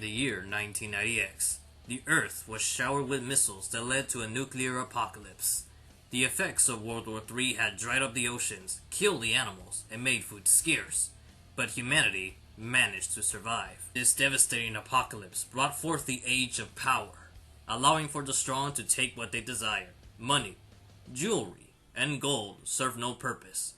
the year 1990X, the Earth was showered with missiles that led to a nuclear apocalypse. The effects of World War III had dried up the oceans, killed the animals, and made food scarce, but humanity managed to survive. This devastating apocalypse brought forth the Age of Power, allowing for the strong to take what they desire. Money, jewelry, and gold served no purpose.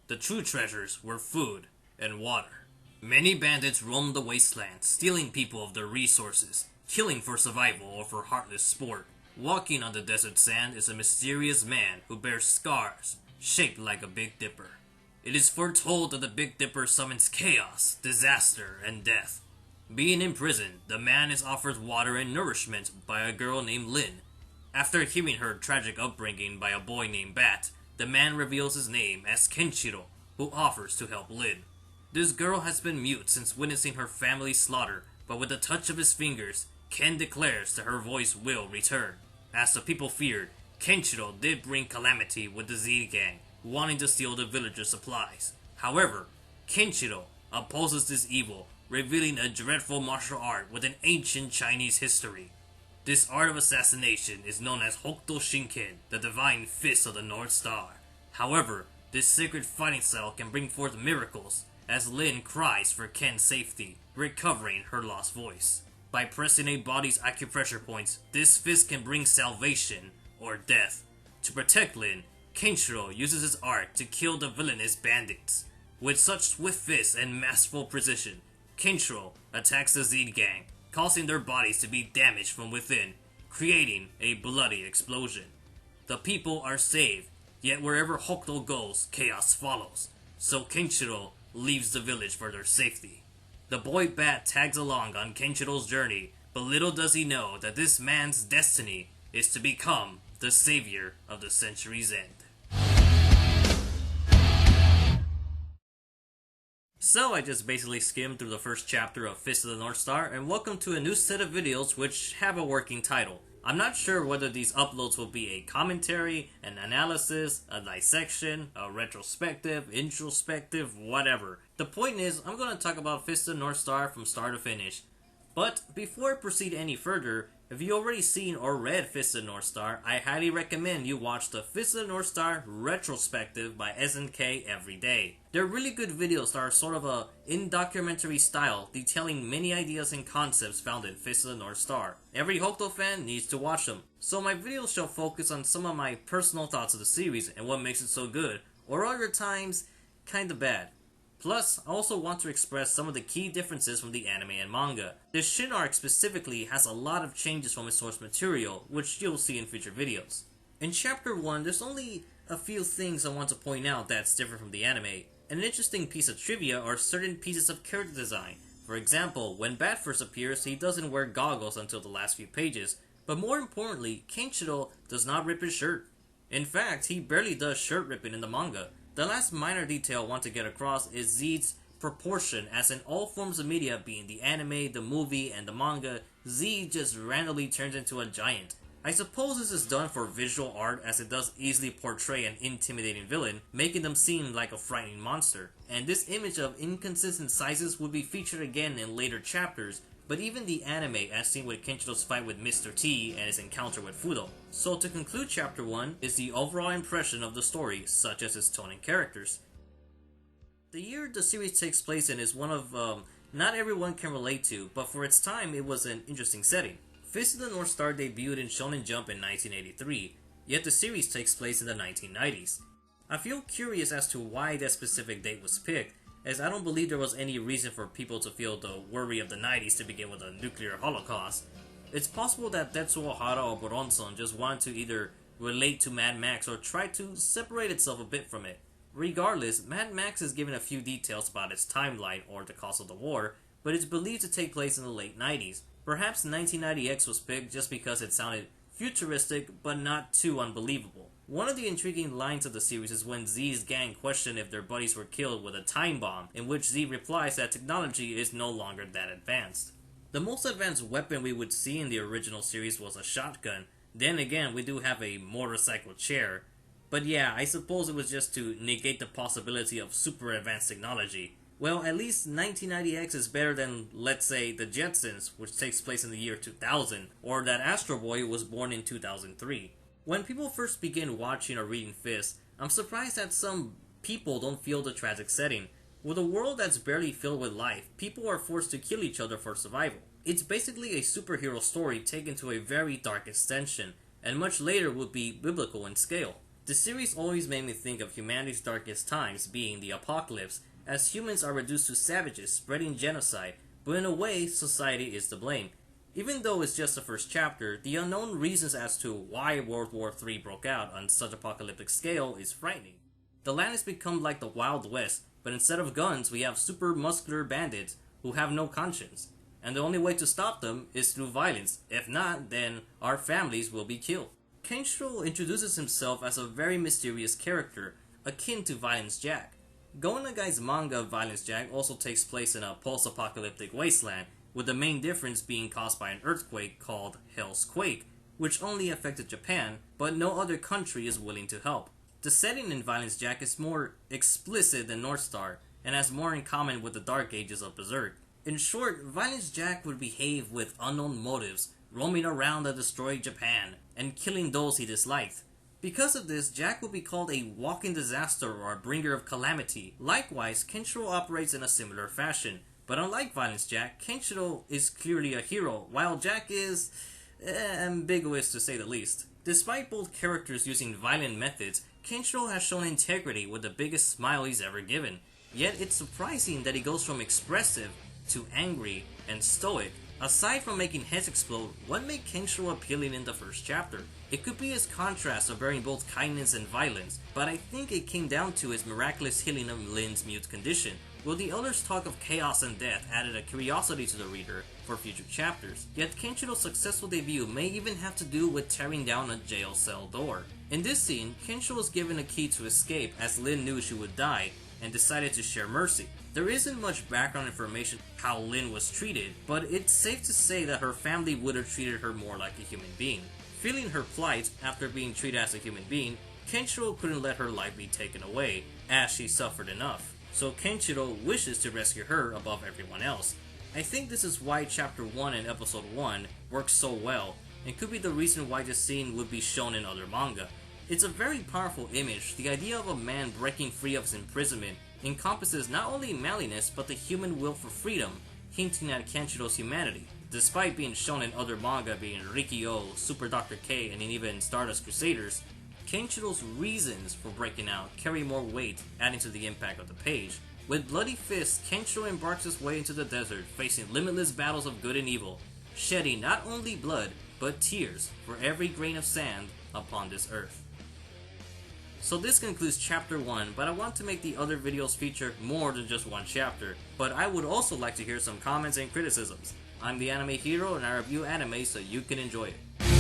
The true treasures were food and water. Many bandits roamed the wasteland, stealing people of their resources, killing for survival or for heartless sport. Walking on the desert sand is a mysterious man who bears scars, shaped like a Big Dipper. It is foretold that the Big Dipper summons chaos, disaster, and death. Being imprisoned, the man is offered water and nourishment by a girl named Lin. After hearing her tragic upbringing by a boy named Bat, the man reveals his name as Kenshiro, who offers to help Lin. This girl has been mute since witnessing her family's slaughter, but with a touch of his fingers, Ken declares that her voice will return. As the people feared, Kenshiro did bring calamity with the Z gang, wanting to steal the villagers' supplies. However, Kenshiro opposes this evil, revealing a dreadful martial art with an ancient Chinese history. This art of assassination is known as Hokuto Shinken, the divine fist of the North Star. However, this sacred fighting style can bring forth miracles, as Lin cries for Ken's safety, recovering her lost voice. By pressing a body's acupressure points, this fist can bring salvation or death. To protect Lin, Kenshiro uses his art to kill the villainous bandits. With such swift fists and masterful precision, Kenshiro attacks the Z gang, causing their bodies to be damaged from within, creating a bloody explosion. The people are saved, yet wherever Hokuto goes, chaos follows, so Kenshiro leaves the village for their safety. The boy Bat tags along on Kenshiro's journey, but little does he know that this man's destiny is to become the savior of the century's end. So I just basically skimmed through the first chapter of Fist of the North Star, and welcome to a new set of videos which have a working title. I'm not sure whether these uploads will be a commentary, an analysis, a dissection, a retrospective, introspective, whatever. The point is, I'm going to talk about Fist of the North Star from start to finish. But before I proceed any further, if you already seen or read Fist of the North Star, I highly recommend you watch the Fist of the North Star retrospective by SNK every day. They're really good videos that are sort of in documentary style, detailing many ideas and concepts found in Fist of the North Star. Every Hokuto fan needs to watch them. So my videos shall focus on some of my personal thoughts of the series and what makes it so good, or other times, kinda bad. Plus, I also want to express some of the key differences from the anime and manga. The Shin arc specifically has a lot of changes from its source material, which you'll see in future videos. In Chapter 1, there's only a few things I want to point out that's different from the anime. An interesting piece of trivia are certain pieces of character design. For example, when Bat first appears, he doesn't wear goggles until the last few pages, but more importantly, Kenshiro does not rip his shirt. In fact, he barely does shirt ripping in the manga. The last minor detail I want to get across is Z's proportion, as in all forms of media, being the anime, the movie, and the manga, Z just randomly turns into a giant. I suppose this is done for visual art, as it does easily portray an intimidating villain, making them seem like a frightening monster. And this image of inconsistent sizes would be featured again in later chapters, but even the anime as seen with Kenshiro's fight with Mr. T and his encounter with Fudo. So to conclude Chapter 1 is the overall impression of the story, such as its tone and characters. The year the series takes place in is one of not everyone can relate to, but for its time it was an interesting setting. Fist of the North Star debuted in Shonen Jump in 1983, yet the series takes place in the 1990s. I feel curious as to why that specific date was picked, as I don't believe there was any reason for people to feel the worry of the 90s to begin with a nuclear holocaust. It's possible that Tetsuo Hara or Bronson just wanted to either relate to Mad Max or try to separate itself a bit from it. Regardless, Mad Max is given a few details about its timeline or the cause of the war, but it's believed to take place in the late 90s. Perhaps 1990X was picked just because it sounded futuristic but not too unbelievable. One of the intriguing lines of the series is when Z's gang question if their buddies were killed with a time bomb, in which Z replies that technology is no longer that advanced. The most advanced weapon we would see in the original series was a shotgun. Then again, we do have a motorcycle chair. But yeah, I suppose it was just to negate the possibility of super advanced technology. Well, at least 1990X is better than, let's say, The Jetsons, which takes place in the year 2000, or that Astro Boy was born in 2003. When people first begin watching or reading Fist, I'm surprised that some people don't feel the tragic setting. With a world that's barely filled with life, people are forced to kill each other for survival. It's basically a superhero story taken to a very dark extension, and much later would be biblical in scale. The series always made me think of humanity's darkest times being the apocalypse, as humans are reduced to savages spreading genocide, but in a way, society is to blame. Even though it's just the first chapter, the unknown reasons as to why World War III broke out on such apocalyptic scale is frightening. The land has become like the Wild West, but instead of guns, we have super muscular bandits who have no conscience. And the only way to stop them is through violence. If not, then our families will be killed. Kenshiro introduces himself as a very mysterious character, akin to Violence Jack. Go Nagai's manga Violence Jack also takes place in a post-apocalyptic wasteland, with the main difference being caused by an earthquake called Hell's Quake, which only affected Japan, but no other country is willing to help. The setting in Violence Jack is more explicit than North Star, and has more in common with the Dark Ages of Berserk. In short, Violence Jack would behave with unknown motives, roaming around the destroyed Japan, and killing those he disliked. Because of this, Jack would be called a walking disaster or a bringer of calamity. Likewise, Kenshiro operates in a similar fashion, but unlike Violence Jack, Kenshiro is clearly a hero, while Jack is ambiguous to say the least. Despite both characters using violent methods, Kenshiro has shown integrity with the biggest smile he's ever given. Yet it's surprising that he goes from expressive to angry and stoic. Aside from making heads explode, what made Kenshiro appealing in the first chapter? It could be his contrast of bearing both kindness and violence, but I think it came down to his miraculous healing of Lin's mute condition, while the others' talk of chaos and death added a curiosity to the reader for future chapters. Yet Kenshiro's successful debut may even have to do with tearing down a jail cell door. In this scene, Kenshiro was given a key to escape as Lin knew she would die, and decided to share mercy. There isn't much background information how Lin was treated, but it's safe to say that her family would have treated her more like a human being. Feeling her plight after being treated as a human being, Kenshiro couldn't let her life be taken away, as she suffered enough. So Kenshiro wishes to rescue her above everyone else. I think this is why Chapter 1 and Episode 1 works so well, and could be the reason why this scene would be shown in other manga. It's a very powerful image. The idea of a man breaking free of his imprisonment encompasses not only manliness but the human will for freedom, hinting at Kenshiro's humanity. Despite being shown in other manga being Riki-Oh, Super Dr. K, and even Stardust Crusaders, Kenshiro's reasons for breaking out carry more weight, adding to the impact of the page. With bloody fists, Kenshiro embarks his way into the desert, facing limitless battles of good and evil, shedding not only blood, but tears for every grain of sand upon this earth. So this concludes Chapter 1, but I want to make the other videos feature more than just one chapter, but I would also like to hear some comments and criticisms. I'm the Anime Hero and I review anime so you can enjoy it.